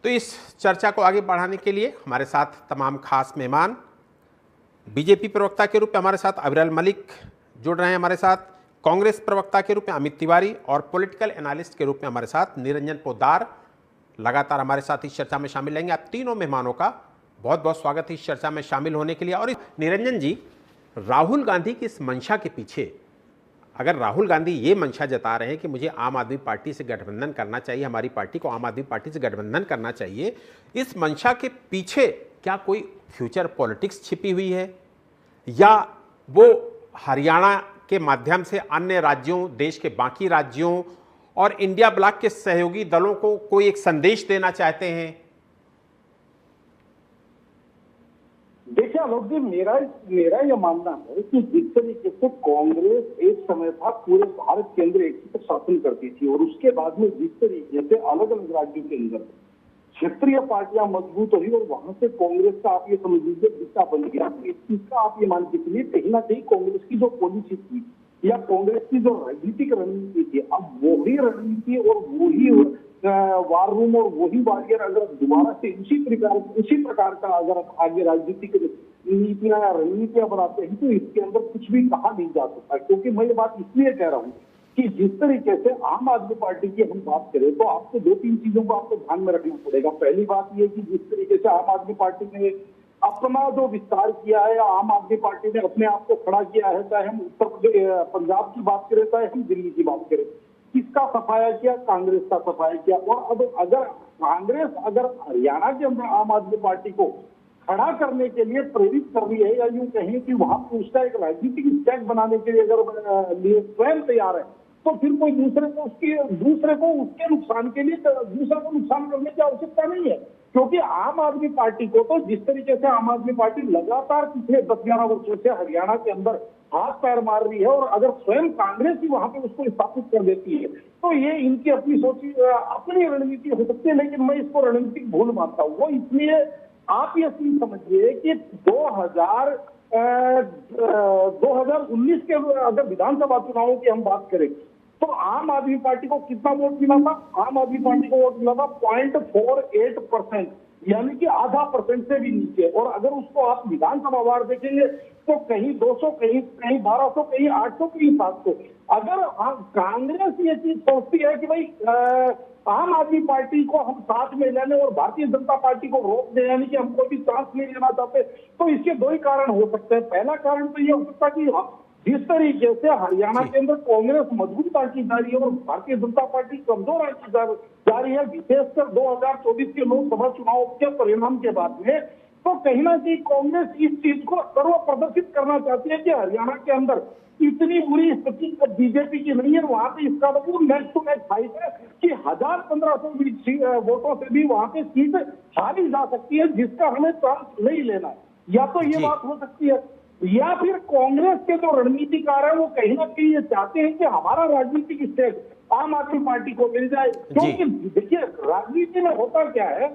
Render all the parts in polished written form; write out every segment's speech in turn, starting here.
तो इस चर्चा को आगे बढ़ाने के लिए हमारे साथ तमाम खास मेहमान, बीजेपी प्रवक्ता के रूप में हमारे साथ अविरल मलिक जुड़ रहे हैं हमारे साथ, कांग्रेस प्रवक्ता के रूप में अमित तिवारी और पॉलिटिकल एनालिस्ट के रूप में हमारे साथ निरंजन पोद्दार लगातार हमारे साथ इस चर्चा में शामिल रहेंगे। आप तीनों मेहमानों का बहुत बहुत स्वागत है इस चर्चा में शामिल होने के लिए। और निरंजन जी, राहुल गांधी की इस मंशा के पीछे, अगर राहुल गांधी ये मंशा जता रहे हैं कि मुझे आम आदमी पार्टी से गठबंधन करना चाहिए, हमारी पार्टी को आम आदमी पार्टी से गठबंधन करना चाहिए, इस मंशा के पीछे क्या कोई फ्यूचर पॉलिटिक्स छिपी हुई है, या वो हरियाणा के माध्यम से अन्य राज्यों, देश के बाकी राज्यों और इंडिया ब्लॉक के सहयोगी दलों को कोई एक संदेश देना चाहते हैं? देखिए आलोक जी, मेरा यह मानना है कि जिस तरीके से कांग्रेस एक समय था पूरे भारत के अंदर एक ही शासन करती थी, और उसके बाद में जिस तरीके से अलग अलग राज्यों के अंदर क्षेत्रीय पार्टियां मजबूत हुई और वहां से कांग्रेस का आप ये समझ लीजिए दिशा बन गया। इस चीज का आप ये मान के चलिए कहीं ना कहीं कांग्रेस की जो पॉलिसी थी या कांग्रेस की जो राजनीतिक रणनीति थी, अब वही रणनीति और वही वार रूम और वही वॉरियर अगर दोबारा से उसी प्रकार का अगर आगे राजनीतिक नीतियां या रणनीतियां बनाते हैं तो इसके अंदर कुछ भी कहा नहीं जा सकता। क्योंकि मैं ये बात इसलिए कह रहा हूं कि जिस तरीके से आम आदमी पार्टी की हम बात करें तो आपको दो तीन चीजों को आपको ध्यान में रखना पड़ेगा। पहली बात यह कि जिस तरीके से आम आदमी पार्टी ने अपना जो विस्तार किया है, आम आदमी पार्टी ने अपने आप को खड़ा किया है, चाहे हम उत्तर प्रदेश पंजाब की बात करें चाहे हम दिल्ली की बात करें, किसका सफाया किया? कांग्रेस का सफाया किया। और अब अगर कांग्रेस हरियाणा के अंदर आम आदमी पार्टी को खड़ा करने के लिए प्रेरित कर रही है, या यूं कहें कि वहां पर उसका एक राजनीतिक स्टैक बनाने के लिए अगर लिए स्वयं तैयार है, तो फिर कोई दूसरे को उसके नुकसान के लिए दूसरे को नुकसान करने की आवश्यकता नहीं है। क्योंकि आम आदमी पार्टी को तो जिस तरीके से आम आदमी पार्टी लगातार पिछले 10-11 वर्षों से हरियाणा के अंदर हाथ पैर मार रही है, और अगर स्वयं कांग्रेस ही वहां पे उसको स्थापित कर देती है तो ये इनकी अपनी सोची अपनी रणनीति हो सकती है। लेकिन मैं इसको रणनीतिक भूल मानता हूँ। वो इसलिए आप ये चीज समझिए कि 2019 के अगर विधानसभा चुनावों की हम बात करें तो आम आदमी पार्टी को कितना वोट मिला था? आम आदमी पार्टी को वोट मिला था 0.48%, यानी कि आधा % से भी नीचे। और अगर उसको आप विधानसभा वार देखेंगे तो कहीं 200, कहीं 1200, कहीं 800, कहीं 700। अगर कांग्रेस ये चीज सोचती है कि भाई आम आदमी पार्टी को हम साथ में लेने और भारतीय जनता पार्टी को रोक दें, यानी कि हम कोई भी चांस नहीं लेना चाहते, तो इसके दो ही कारण हो सकते हैं। पहला कारण तो ये हो सकता है कि जिस तरीके से हरियाणा के अंदर कांग्रेस मजबूत आती जा रही है और भारतीय जनता पार्टी कमजोर आती जा रही है, विशेषकर 2024 के लोकसभा चुनाव के परिणाम के बाद में, तो कहीं ना कहीं कांग्रेस इस चीज को सर्व प्रदर्शित करना चाहती है कि हरियाणा के अंदर इतनी बुरी स्थिति बीजेपी की नहीं है। वहां पे इसका मतलब मैच टू मैच फाइट है कि 1000-1500 वोटों से भी वहां पे सीट हारी जा सकती है, जिसका हमें चांस नहीं लेना है। या तो ये बात हो सकती है, या फिर कांग्रेस के जो रणनीतिकार है वो कहीं ना कहीं ये चाहते हैं कि हमारा राजनीतिक स्टेज आम आदमी पार्टी को मिल जाए। क्योंकि देखिए राजनीति में होता क्या है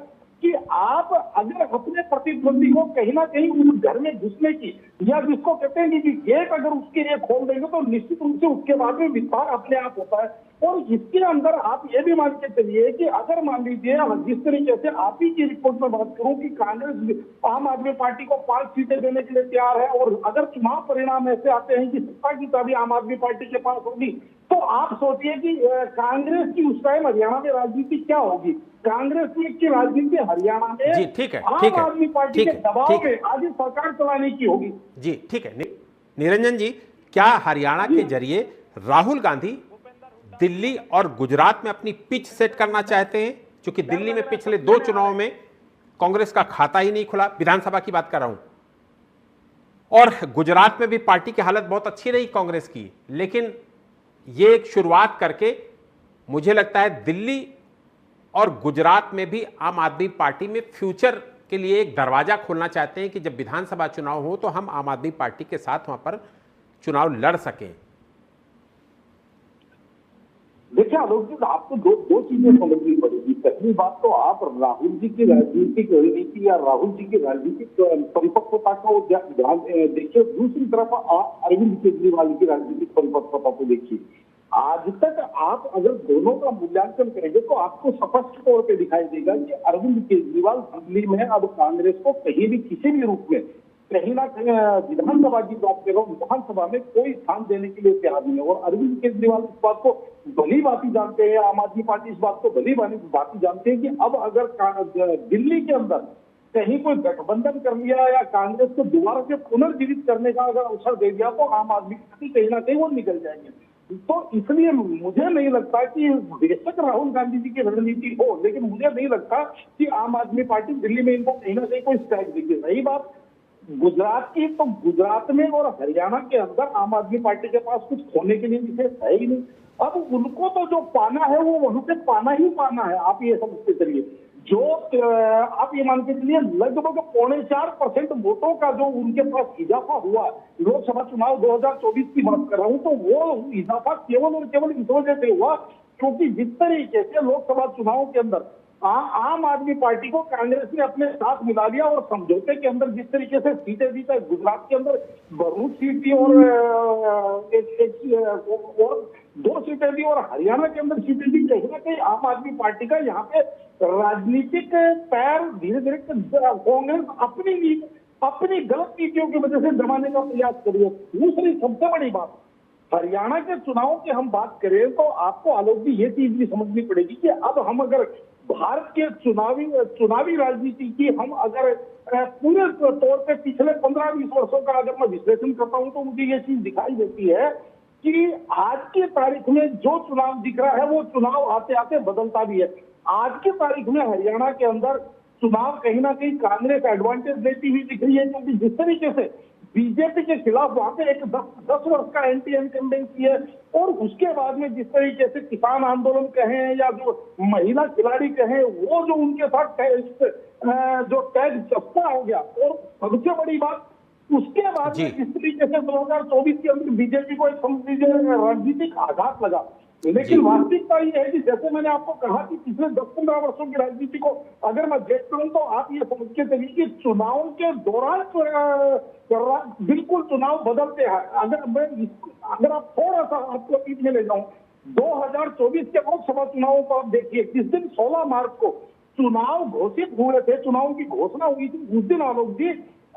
कि आप अगर अपने प्रतिद्वंदी को कहीं ना कहीं उस घर में घुसने की, या जिसको कहते हैं कि गेट अगर उसके लिए खोल देंगे तो निश्चित रूप से उसके बाद में विस्तार अपने आप होता है। और इसके अंदर आप ये भी मान के चलिए कि अगर मान लीजिए जिस तरीके से आप ही की रिपोर्ट में बात करूं कि कांग्रेस आम आदमी पार्टी को 5 सीटें देने के लिए तैयार है, और अगर चुनाव परिणाम ऐसे आते हैं कि सत्ता की चाबी आम आदमी पार्टी के पास होगी, तो आप सोचिए कि कांग्रेस की उस टाइम हरियाणा में राजनीति क्या होगी। कांग्रेस की राजनीति हरियाणा में आम आदमी पार्टी के दबाव में आगे सरकार चलाने की होगी। जी ठीक है। निरंजन जी, क्या हरियाणा के जरिए राहुल गांधी दिल्ली और गुजरात में अपनी पिच सेट करना चाहते हैं? क्योंकि दिल्ली में पिछले 2 चुनाव में कांग्रेस का खाता ही नहीं खुला, विधानसभा की बात कर रहा हूं, और गुजरात में भी पार्टी की हालत बहुत अच्छी रही कांग्रेस की। लेकिन ये एक शुरुआत करके मुझे लगता है दिल्ली और गुजरात में भी आम आदमी पार्टी में फ्यूचर के लिए एक दरवाजा खोलना चाहते हैं कि जब विधानसभा चुनाव हो तो हम आम आदमी पार्टी के साथ वहां पर चुनाव लड़ सकें। देखिए आलोक जी, आपको दो चीजें समझनी पड़ेगी। पहली बात तो आप राहुल जी की राजनीतिक रणनीति या राहुल जी की राजनीतिक परिपक्वता को ध्यान देखिए। दूसरी तरफ आप अरविंद केजरीवाल की राजनीतिक परिपक्वता को देखिए। आज तक आप अगर दोनों का मूल्यांकन करेंगे तो आपको स्पष्ट तौर पे दिखाई देगा कि अरविंद केजरीवाल दिल्ली में अब कांग्रेस को कहीं भी किसी भी रूप में कहीं ना कहीं विधानसभा की बात कर रहा हूं, विधानसभा में कोई स्थान देने के लिए तैयार नहीं है। और अरविंद केजरीवाल इस बात को भली भांति जानते हैं, आम आदमी पार्टी इस बात को भली भांति जानते हैं कि अब अगर दिल्ली के अंदर कहीं कोई गठबंधन कर लिया या कांग्रेस को दोबारा से पुनर्जीवित करने का अगर अवसर दे दिया तो आम आदमी पार्टी कहीं ना कहीं वो निकल जाएंगे। तो इसलिए मुझे नहीं लगता कि बेशक राहुल गांधी जी की रणनीति हो, लेकिन मुझे नहीं लगता कि आम आदमी पार्टी दिल्ली में इनको कहीं ना कहीं कोई स्ट्राइक देगी। रही बात गुजरात की, तो गुजरात में और हरियाणा के अंदर आम आदमी पार्टी के पास कुछ खोने के लिए विशेष है ही नहीं। अब उनको तो जो पाना है वो वहां से पाना ही पाना है। आप ये समझते चलिए, जो आप ये मान के चलिए लगभग 4.25% वोटों का जो उनके पास इजाफा हुआ लोकसभा चुनाव 2024 की बात कर रहा हूं, तो वो इजाफा केवल और केवल इस वजह से हुआ क्योंकि जिस तरीके से लोकसभा चुनाव के अंदर आम आदमी पार्टी को कांग्रेस ने अपने साथ मिला लिया और समझौते के अंदर जिस तरीके से सीटें दी, चाहे गुजरात के अंदर भरूच सीट थी और और 2 सीटें दी और हरियाणा के अंदर सीटें दी, कहीं ना कहीं आम आदमी पार्टी का यहाँ पे राजनीतिक पैर धीरे धीरे कांग्रेस अपनी गलत नीतियों की वजह से जमाने का प्रयास करी है। दूसरी सबसे बड़ी बात, हरियाणा के चुनाव की हम बात करें तो आपको आलोक जी ये चीज भी समझनी पड़ेगी कि अब हम अगर भारत के चुनावी राजनीति की हम अगर पूरे तौर पे पिछले 15-20 वर्षों का अगर मैं विश्लेषण करता हूं तो मुझे ये चीज दिखाई देती है कि आज की तारीख में जो चुनाव दिख रहा है वो चुनाव आते आते बदलता भी है। आज की तारीख में हरियाणा के अंदर चुनाव कहीं ना कहीं कांग्रेस एडवांटेज लेती हुई दिख रही है, क्योंकि जिस तरीके से बीजेपी के खिलाफ वहां पे एक 10 वर्ष का एंटी इनकम्बेंसी है और उसके बाद में जिस तरीके से किसान आंदोलन कहें या जो महिला खिलाड़ी कहें, वो जो उनके साथ जो टैग चस्पा हो गया, और सबसे बड़ी बात उसके बाद में जिस तरीके से 2024 के अंदर बीजेपी को एक रणनीतिक आघात लगा। लेकिन वास्तविकता ये है कि जैसे मैंने आपको कहा कि पिछले 10-15 वर्षों की राजनीति को अगर मैं देखता हूं तो आप ये समझ के चलिए कि चुनाव के दौरान बिल्कुल चुनाव बदलते हैं। अगर आप थोड़ा सा आपको अतीत में ले जाऊं, 2024 के लोकसभा चुनावों को आप देखिए, जिस दिन 16 मार्च को चुनाव घोषित हुए थे, चुनाव की घोषणा हुई थी, उस दिन आलोक जी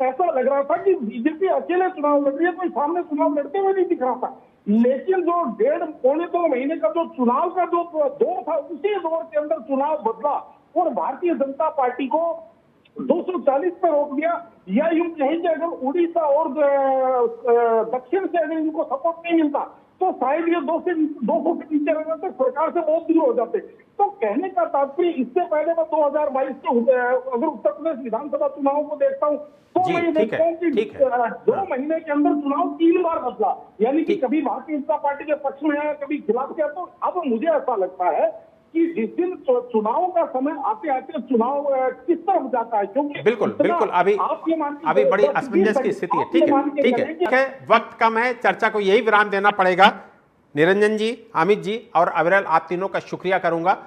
ऐसा लग रहा था कि बीजेपी अकेले चुनाव लड़ रही है, कोई सामने चुनाव लड़ते हुए नहीं दिख रहा था। लेकिन जो 1.5-2 महीने का जो चुनाव का जो दौर था, उसी दौर के अंदर चुनाव बदला और भारतीय जनता पार्टी को 240 पे रोक दिया। या यूं कहें कि अगर उड़ीसा और दक्षिण से अगर इनको सपोर्ट नहीं मिलता तो शायद ये 200 से नीचे रह जाते, सरकार से बहुत दूर हो जाते। तो कहने का तात्पर्य, इससे पहले मैं 2022 के अगर उत्तर प्रदेश विधानसभा चुनाव को देखता हूँ तो मैं ये देखता हूँ कि 2 महीने के अंदर चुनाव 3 बार बदला, यानी कि कभी भारतीय जनता पार्टी के पक्ष में है, कभी खिलाफ किया। तो अब मुझे ऐसा लगता है कि जिस दिन चुनाव का समय आते आते चुनाव किस तरफ जाता है, क्योंकि बिल्कुल अभी बड़ी असमंजस की स्थिति है। ठीक है, वक्त कम है, चर्चा को यही विराम देना पड़ेगा। निरंजन जी, अमित जी और अविरल, आप तीनों का शुक्रिया करूंगा।